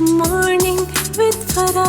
Morning with Farah.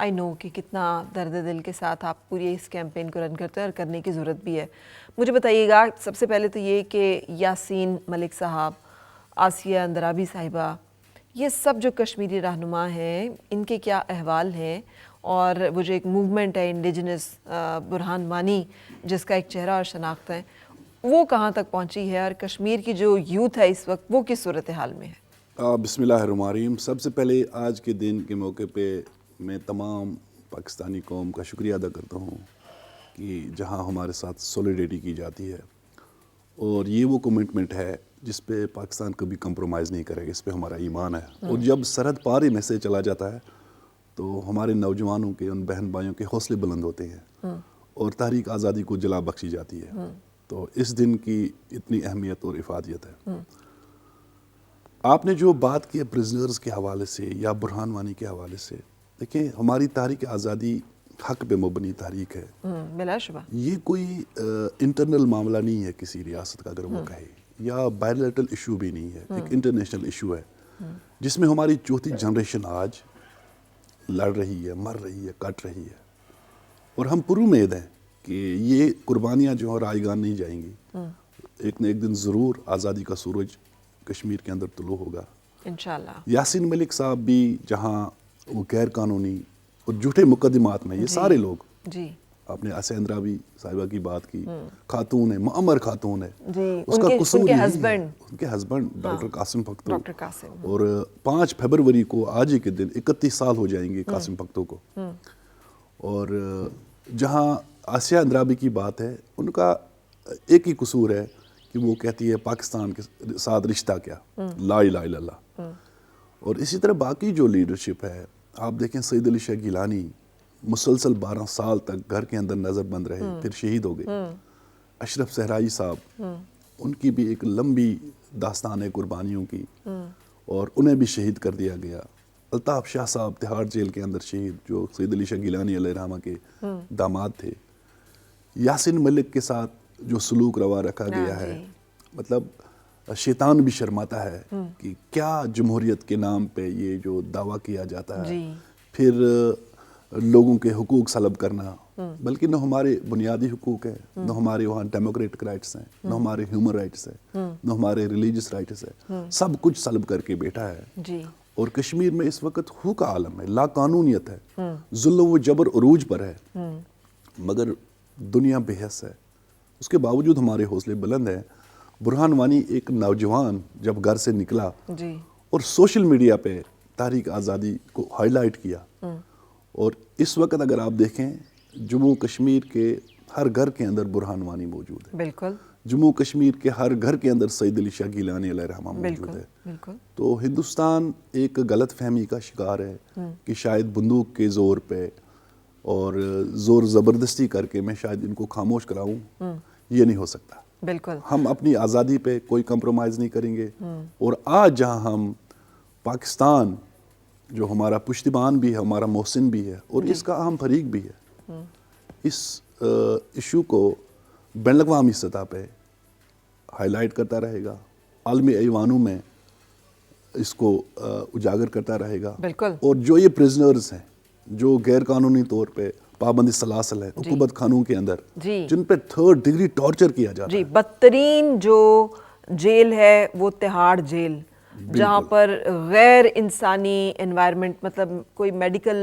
آئی نو کہ کتنا درد دل کے ساتھ آپ پوری اس کیمپین کو رن کرتے ہیں اور کرنے کی ضرورت بھی ہے. مجھے بتائیے گا سب سے پہلے تو یہ کہ یاسین ملک صاحب, آسیہ اندرابی صاحبہ, یہ سب جو کشمیری رہنما ہیں ان کے کیا احوال ہیں, اور وہ جو ایک موومنٹ ہے انڈیجنس برہان وانی جس کا ایک چہرہ اور شناخت ہے, وہ کہاں تک پہنچی ہے, اور کشمیر کی جو یوتھ ہے اس وقت وہ کس صورتحال میں ہے؟ بسم اللہ الرحمن الرحیم. سب سے پہلے آج کے دن کے موقع پہ میں تمام پاکستانی قوم کا شکریہ ادا کرتا ہوں کہ جہاں ہمارے ساتھ سولیڈیٹی کی جاتی ہے, اور یہ وہ کمٹمنٹ ہے جس پہ پاکستان کبھی کمپرومائز نہیں کرے گا, اس پہ ہمارا ایمان ہے. اور جب سرحد پار ہی میں سے چلا جاتا ہے تو ہمارے نوجوانوں کے, ان بہن بھائیوں کے حوصلے بلند ہوتے ہیں اور تحریک آزادی کو جلا بخشی جاتی ہے. تو اس دن کی اتنی اہمیت اور افادیت ہے. آپ نے جو بات کی پرزنرز کے حوالے سے یا برہان وانی کے حوالے سے, دیکھیں ہماری تحریک آزادی حق پہ مبنی تحریک ہے, بلا شبہ. یہ کوئی انٹرنل معاملہ نہیں ہے کسی ریاست کا اگر وہ کہے, یا بائیلیٹرل ایشو بھی نہیں ہے, ایک انٹرنیشنل ایشو ہے جس میں ہماری چوتھی جنریشن آج لڑ رہی ہے, مر رہی ہے, کٹ رہی ہے, اور ہم پر امید ہیں کہ یہ قربانیاں جو ہیں رائیگان نہیں جائیں گی. ایک نہ ایک دن ضرور آزادی کا سورج کشمیر کے اندر طلوع ہوگا انشاءاللہ. یاسین ملک صاحب بھی جہاں وہ غیر قانونی اور جھوٹے مقدمات میں, یہ سارے لوگ, جی آپ نے آسیہ اندرابی صاحبہ کی بات کی, خاتون ہے, معمر خاتون ہے, جی, اس کا قصور ان کے یہی ہے, ہسبینڈ, ان کے husband doctor Qasim Pakhto, doctor Qasim, اور 5 فروری کو آج ہی کے دن 31 سال ہو جائیں گے قاسم پختو کو. اور جہاں آسیہ اندرابی کی بات ہے, ان کا ایک ہی قصور ہے کہ وہ کہتی ہے پاکستان کے ساتھ رشتہ کیا, لا الہ الا اللہ. اور اسی طرح باقی جو لیڈرشپ ہے, آپ دیکھیں سید علی شاہ گیلانی مسلسل 12 سال تک گھر کے اندر نظر بند رہے, پھر شہید ہو گئے. اشرف صحرائی صاحب, ان کی بھی ایک لمبی داستان ہے قربانیوں کی, اور انہیں بھی شہید کر دیا گیا. الطاف شاہ صاحب تہاڑ جیل کے اندر شہید, جو سید علی شاہ گیلانی علیہ الرحمہ کے داماد تھے. یاسین ملک کے ساتھ جو سلوک روا رکھا گیا ہے, مطلب شیطان بھی شرماتا ہے کہ کیا جمہوریت کے نام پہ یہ جو دعویٰ کیا جاتا ہے, پھر لوگوں کے حقوق سلب کرنا, بلکہ نہ ہمارے بنیادی حقوق ہیں, نہ ہمارے وہاں ڈیموکریٹک رائٹس ہیں, نہ ہمارے ہیومن رائٹس ہیں, نہ ہمارے ریلیجس رائٹس ہیں, سب کچھ سلب کر کے بیٹھا ہے. اور کشمیر میں اس وقت خو کا عالم ہے, لا قانونیت ہے, ظلم و جبر عروج پر ہے, مگر دنیا بے حس ہے. اس کے باوجود ہمارے حوصلے بلند ہیں. برہان وانی ایک نوجوان جب گھر سے نکلا اور سوشل میڈیا پہ تحریک آزادی کو ہائی لائٹ کیا, اور اس وقت اگر آپ دیکھیں جموں کشمیر کے ہر گھر کے اندر برہان وانی موجود ہے. بالکل. جموں کشمیر کے ہر گھر کے اندر سید علی شاہ گیلانی علیہ الرحمہ موجود ہے. تو ہندوستان ایک غلط فہمی کا شکار ہے کہ شاید بندوق کے زور پہ اور زور زبردستی کر کے میں شاید ان کو خاموش کراؤں. یہ نہیں ہو سکتا. بالکل. ہم اپنی آزادی پہ کوئی کمپرومائز نہیں کریں گے. اور آج جہاں ہم پاکستان جو ہمارا پشتیبان بھی ہے, ہمارا محسن بھی ہے, اور اس کا اہم فریق بھی ہے, اس ایشو کو بین الاقوامی سطح پہ ہائی لائٹ کرتا رہے گا, عالمی ایوانوں میں اس کو اجاگر کرتا رہے گا. بالکل. اور جو یہ پرزنرز ہیں جو غیر قانونی طور پہ پابندی سلاسل ہے عقوبت خانوں کے اندر, جن پہ 3rd ڈگری ٹارچر کیا جاتا ہے, بدترین جو جیل ہے وہ تہاڑ جیل, جہاں پر غیر انسانی انوائرمنٹ, مطلب کوئی میڈیکل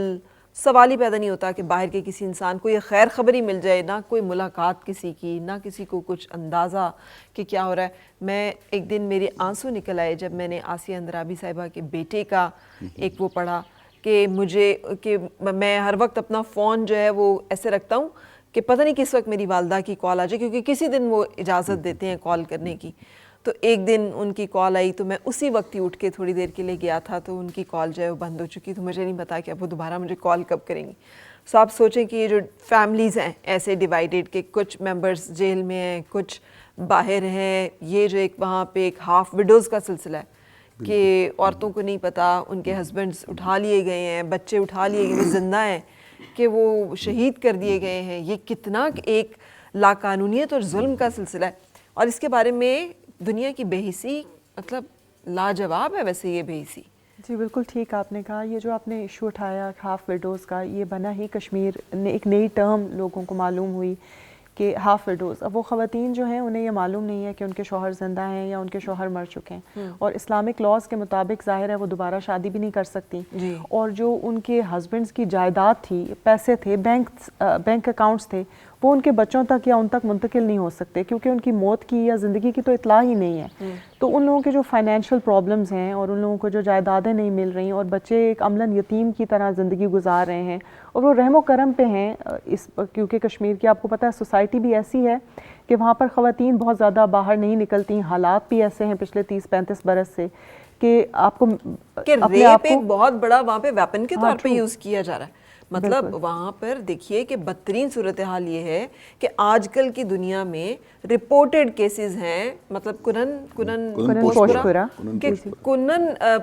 سوال ہی پیدا نہیں ہوتا کہ باہر کے کسی انسان کو یہ خیر خبری مل جائے, نہ کوئی ملاقات کسی کی, نہ کسی کو کچھ اندازہ کہ کیا ہو رہا ہے. میں ایک دن میرے آنسو نکل آئے جب میں نے آسیہ اندرابی صاحبہ کے بیٹے کا ایک وہ پڑھا کہ میں ہر وقت اپنا فون جو ہے وہ ایسے رکھتا ہوں کہ پتہ نہیں کس وقت میری والدہ کی کال آ جائے, کیونکہ کسی دن وہ اجازت دیتے ہیں کال کرنے کی. تو ایک دن ان کی کال آئی تو میں اسی وقت ہی اٹھ کے تھوڑی دیر کے لیے گیا تھا, تو ان کی کال جو ہے وہ بند ہو چکی. تو مجھے نہیں پتا کہ اب وہ دوبارہ مجھے کال کب کریں گی. سو آپ سوچیں کہ یہ جو فیملیز ہیں ایسے ڈیوائیڈیڈ کہ کچھ ممبرز جیل میں ہیں, کچھ باہر ہیں, یہ جو ایک وہاں پہ ایک ہاف وڈوز کا سلسلہ ہے کہ عورتوں کو نہیں پتا, ان کے ہسبینڈز اٹھا لیے گئے ہیں, بچے اٹھا لیے گئے, وہ زندہ ہیں کہ وہ شہید کر دیے گئے ہیں. یہ کتنا ایک لاقانونیت اور ظلم کا سلسلہ ہے, اور اس کے بارے میں دنیا کی بے حسی مطلب لاجواب ہے. ویسے یہ بے حسی جی بالکل ٹھیک آپ نے کہا. یہ جو آپ نے ایشو اٹھایا ہاف ویڈوز کا, یہ بنا ہی کشمیر نے ایک نئی ٹرم لوگوں کو معلوم ہوئی کہ ہاف ویڈوز. اب وہ خواتین جو ہیں انہیں یہ معلوم نہیں ہے کہ ان کے شوہر زندہ ہیں یا ان کے شوہر مر چکے ہیں, اور اسلامک لاز کے مطابق ظاہر ہے وہ دوبارہ شادی بھی نہیں کر سکتی. اور جو ان کے ہسبینڈس کی جائیداد تھی, پیسے تھے, بینک اکاؤنٹس تھے, وہ ان کے بچوں تک یا ان تک منتقل نہیں ہو سکتے کیونکہ ان کی موت کی یا زندگی کی تو اطلاع ہی نہیں ہے. تو ان لوگوں کے جو فائنینشیل پرابلمز ہیں اور ان لوگوں کو جو جائیدادیں نہیں مل رہی اور بچے ایک عملاً یتیم کی طرح زندگی گزار رہے ہیں, اور وہ رحم و کرم پہ ہیں کیونکہ کشمیر کی آپ کو پتہ ہے سوسائٹی بھی ایسی ہے کہ وہاں پر خواتین بہت زیادہ باہر نہیں نکلتی. حالات بھی ایسے ہیں پچھلے 30-35 برس سے کہ آپ کو ریپ ایک بہت بڑا وہاں پہ ویپن کے طور پہ یوز کیا جا رہا ہے. مطلب وہاں پر دیکھیے کہ بدترین صورتحال یہ ہے کہ آج کل کی دنیا میں رپورٹڈ کیسز ہیں, مطلب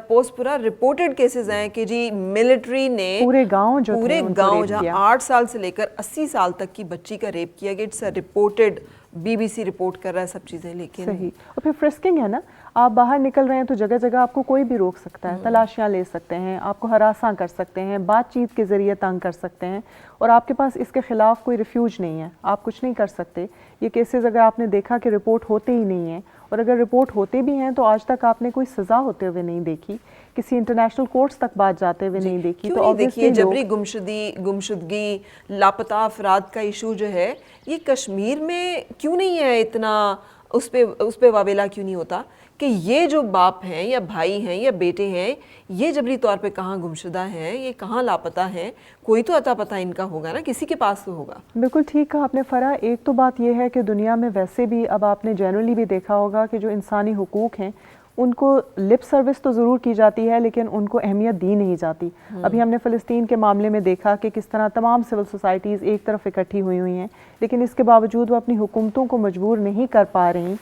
پوسپورا رپورٹڈ کیسز ہیں کہ جی ملٹری نے پورے گاؤں جہاں 8 سال سے لے کر 80 سال تک کی بچی کا ریپ کیا گیا. اٹس رپورٹڈ, BBC رپورٹ کر رہا ہے سب چیزیں. لیکن صحیح. اور پھر فرسکنگ ہے نا, آپ باہر نکل رہے ہیں تو جگہ جگہ آپ کو کوئی بھی روک سکتا ہے, تلاشیاں لے سکتے ہیں, آپ کو ہراساں کر سکتے ہیں, بات چیت کے ذریعے تنگ کر سکتے ہیں, اور آپ کے پاس اس کے خلاف کوئی ریفیوج نہیں ہے, آپ کچھ نہیں کر سکتے. یہ کیسز اگر آپ نے دیکھا کہ رپورٹ ہوتے ہی نہیں ہیں, اور اگر رپورٹ ہوتے بھی ہیں تو آج تک آپ نے کوئی سزا ہوتے ہوئے نہیں دیکھی, کسی انٹرنیشنل کورٹس تک بات جاتے ہوئے نہیں دیکھی. تو دیکھیے جبری گمشدگی, لاپتہ افراد کا ایشو جو ہے یہ کشمیر میں کیوں نہیں ہے اتنا, اس پہ واویلا کیوں نہیں ہوتا کہ یہ جو باپ ہیں یا بھائی ہیں یا بیٹے ہیں یہ جبری طور پہ کہاں گمشدہ ہیں, یہ کہاں لاپتہ ہیں, کوئی تو اتا پتہ ان کا ہوگا نا, کسی کے پاس تو ہوگا. بالکل ٹھیک کہا آپ نے فرح. ایک تو بات یہ ہے کہ دنیا میں ویسے بھی اب آپ نے جنرلی بھی دیکھا ہوگا کہ جو انسانی حقوق ہیں ان کو لپ سروس تو ضرور کی جاتی ہے لیکن ان کو اہمیت دی نہیں جاتی. ابھی ہم نے فلسطین کے معاملے میں دیکھا کہ کس طرح تمام سول سوسائٹیز ایک طرف اکٹھی ہوئی ہیں, لیکن اس کے باوجود وہ اپنی حکومتوں کو مجبور نہیں کر پا رہی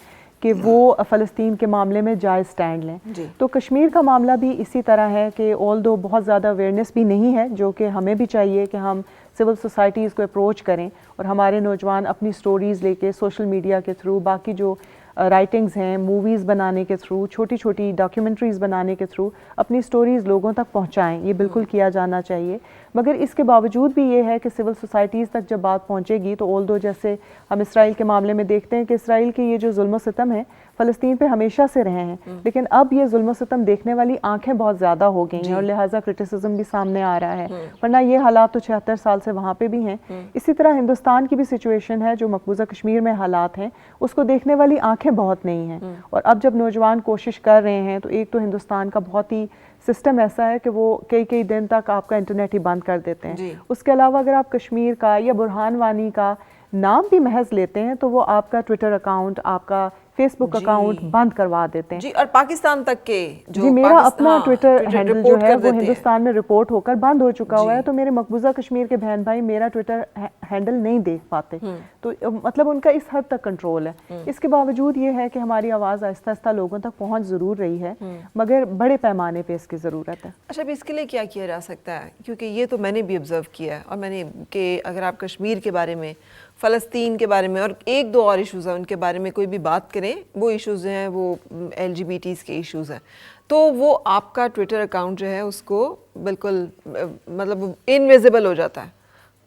کہ وہ فلسطین کے معاملے میں جائز سٹینڈ لیں. تو کشمیر کا معاملہ بھی اسی طرح ہے کہ آلدو بہت زیادہ اویئرنیس بھی نہیں ہے, جو کہ ہمیں بھی چاہیے کہ ہم سول سوسائٹیز کو اپروچ کریں اور ہمارے نوجوان اپنی سٹوریز لے کے سوشل میڈیا کے تھرو, باقی جو رائٹنگز ہیں, موویز بنانے کے تھرو, چھوٹی چھوٹی ڈاکیومنٹریز بنانے کے تھرو اپنی سٹوریز لوگوں تک پہنچائیں. یہ بالکل کیا جانا چاہیے. مگر اس کے باوجود بھی یہ ہے کہ سول سوسائٹیز تک جب بات پہنچے گی تو آلدو جیسے ہم اسرائیل کے معاملے میں دیکھتے ہیں کہ اسرائیل کے یہ جو ظلم و ستم ہے فلسطین پہ ہمیشہ سے رہے ہیں, لیکن اب یہ ظلم و ستم دیکھنے والی آنکھیں بہت زیادہ ہو گئی ہیں اور لہٰذا کرٹیسزم بھی سامنے آ رہا ہے, ورنہ یہ حالات تو 76 سال سے وہاں پہ بھی ہیں. اسی طرح ہندوستان کی بھی سچویشن ہے, جو مقبوضہ کشمیر میں حالات ہیں اس کو دیکھنے والی آنکھیں بہت نہیں ہیں. اور اب جب نوجوان کوشش کر رہے ہیں تو ایک تو ہندوستان کا بہت ہی سسٹم ایسا ہے کہ وہ کئی دن تک آپ کا انٹرنیٹ ہی بند کر دیتے ہیں. اس کے علاوہ اگر آپ کشمیر کا یا برہان وانی کا نام بھی محض لیتے ہیں تو وہ آپ کا ٹویٹر اکاؤنٹ, آپ کا فیس بک اکاؤنٹ بند کروا دیتے ہیں. اور پاکستان تک کے جو میرا اپنا ٹویٹر ہینڈل جو ہے وہ ہندوستان میں رپورٹ ہو کر بند ہو چکا ہوا ہے, تو میرے مقبوضہ کشمیر کے بہن بھائی میرا ٹویٹر ہینڈل نہیں دیکھ پاتے. تو مطلب ان کا اس حد تک کنٹرول ہے. اس کے باوجود یہ ہے کہ ہماری آواز آہستہ آہستہ لوگوں تک پہنچ ضرور رہی ہے, مگر بڑے پیمانے پہ اس کی ضرورت ہے. اچھا, اب اس کے لیے کیا کیا جا سکتا ہے, کیونکہ یہ تو میں نے بھی آبزرو کیا ہے, اور میں نے کہ اگر آپ کشمیر کے بارے میں, فلسطین کے بارے میں اور 1-2 اور ایشوز ہیں ان کے بارے میں کوئی بھی بات کریں, وہ ایشوز ہیں وہ LGBTs کے ایشوز ہیں, تو وہ آپ کا ٹویٹر اکاؤنٹ جو ہے اس کو بالکل مطلب انویزیبل ہو جاتا ہے,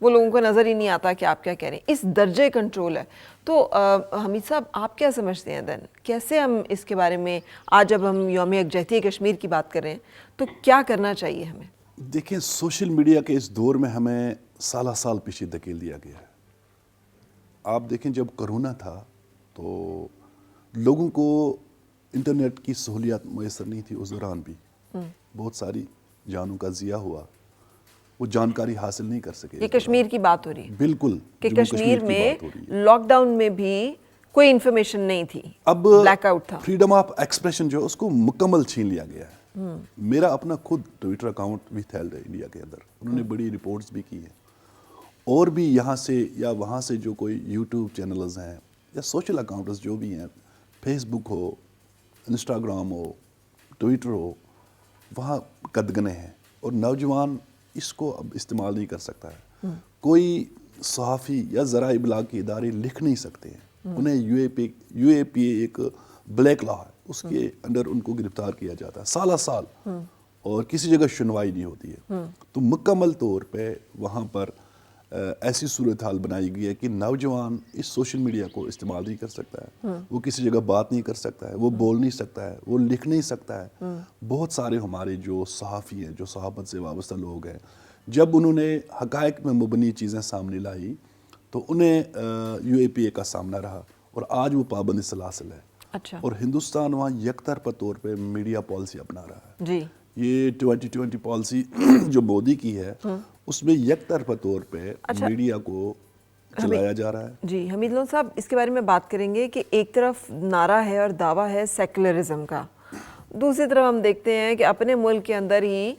وہ لوگوں کو نظر ہی نہیں آتا کہ آپ کیا کہہ رہے ہیں. اس درجے کنٹرول ہے. تو حمید صاحب آپ کیا سمجھتے ہیں دین, کیسے ہم اس کے بارے میں آج جب ہم یوم یکجہتی کشمیر کی بات کر رہے ہیں تو کیا کرنا چاہیے ہمیں؟ دیکھیں, سوشل میڈیا کے اس دور میں ہمیں سالہ سال پیچھے دھکیل دیا گیا ہے. آپ دیکھیں جب کرونا تھا تو لوگوں کو انٹرنیٹ کی سہولیات میسر نہیں تھی, اس دوران بھی بہت ساری جانوں کا ضیاع ہوا, وہ جانکاری حاصل نہیں کر سکے. یہ کشمیر کی بات ہو رہی ہے بالکل, کہ کشمیر میں لاک ڈاؤن میں بھی کوئی انفارمیشن نہیں تھی, اب بلیک آؤٹ تھا. فریڈم آف ایکسپریشن جو اس کو مکمل چھین لیا گیا ہے. میرا اپنا خود ٹویٹر اکاؤنٹ وتھ ہیلڈ ہے انڈیا کے اندر, انہوں نے بڑی رپورٹس بھی کی ہیں, اور بھی یہاں سے یا وہاں سے جو کوئی یوٹیوب چینلز ہیں یا سوشل اکاؤنٹس جو بھی ہیں, فیس بک ہو, انسٹاگرام ہو, ٹویٹر ہو, وہاں قدغنے ہیں, اور نوجوان اس کو اب استعمال نہیں کر سکتا ہے. کوئی صحافی یا ذرائع ابلاغ کے ادارے لکھ نہیں سکتے ہیں, انہیں یو اے پی اے ایک بلیک لا ہے, اس کے انڈر ان کو گرفتار کیا جاتا ہے سالہ سال, اور کسی جگہ سنوائی نہیں ہوتی ہے. تو مکمل طور پہ وہاں پر ایسی صورتحال بنائی گئی ہے کہ نوجوان اس سوشل میڈیا کو استعمال نہیں کر سکتا ہے, وہ کسی جگہ بات نہیں کر سکتا ہے, وہ بول نہیں سکتا ہے, وہ لکھ نہیں سکتا ہے. بہت سارے ہمارے جو صحافی ہیں, جو صحافت سے وابستہ لوگ ہیں, جب انہوں نے حقائق میں مبنی چیزیں سامنے لائی تو انہیں UAPA کا سامنا رہا, اور آج وہ پابند سلاسل ہے. اچھا. اور ہندوستان وہاں یک طرفہ طور پہ میڈیا پالیسی اپنا رہا ہے. جی. یہ 2020 پالیسی جو مودی کی ہے اس میں یک طرفہ طور پہ میڈیا کو چلایا جا رہا ہے. جی حمید لون صاحب, اس کے بارے میں بات کریں گے کہ ایک طرف نعرہ ہے اور دعویٰ ہے سیکولرزم کا, دوسری طرف ہم دیکھتے ہیں کہ اپنے ملک کے اندر ہی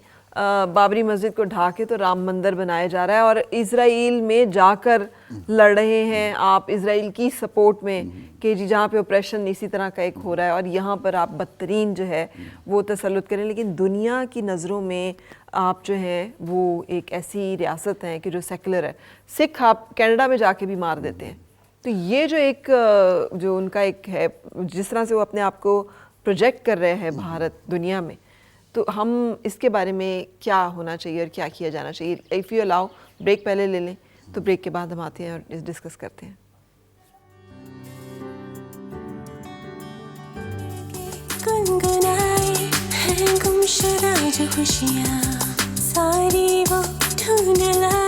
بابری مسجد کو ڈھا کے تو رام مندر بنایا جا رہا ہے, اور اسرائیل میں جا کر لڑ رہے ہیں آپ اسرائیل کی سپورٹ میں کہ جی جہاں پہ اپریشن اسی طرح کا ایک ہو رہا ہے اور یہاں پر آپ بدترین جو ہے وہ تسلط کریں. لیکن دنیا کی نظروں میں آپ جو ہیں وہ ایک ایسی ریاست ہیں کہ جو سیکولر ہے. سکھ آپ کینیڈا میں جا کے بھی مار دیتے ہیں. تو یہ جو ایک جو ان کا ایک ہے, جس طرح سے وہ اپنے آپ کو پروجیکٹ کر رہے ہیں بھارت دنیا میں, تو ہم اس کے بارے میں کیا ہونا چاہیے اور کیا کیا جانا چاہیے؟ اف یو الاؤ بریک پہلے لے لیں, تو بریک کے بعد ہم آتے ہیں اور ڈسکس کرتے ہیں. گنگنائے ہیں گم شدہ جو خوشیاں ساری وہ ڈھونڈ لائے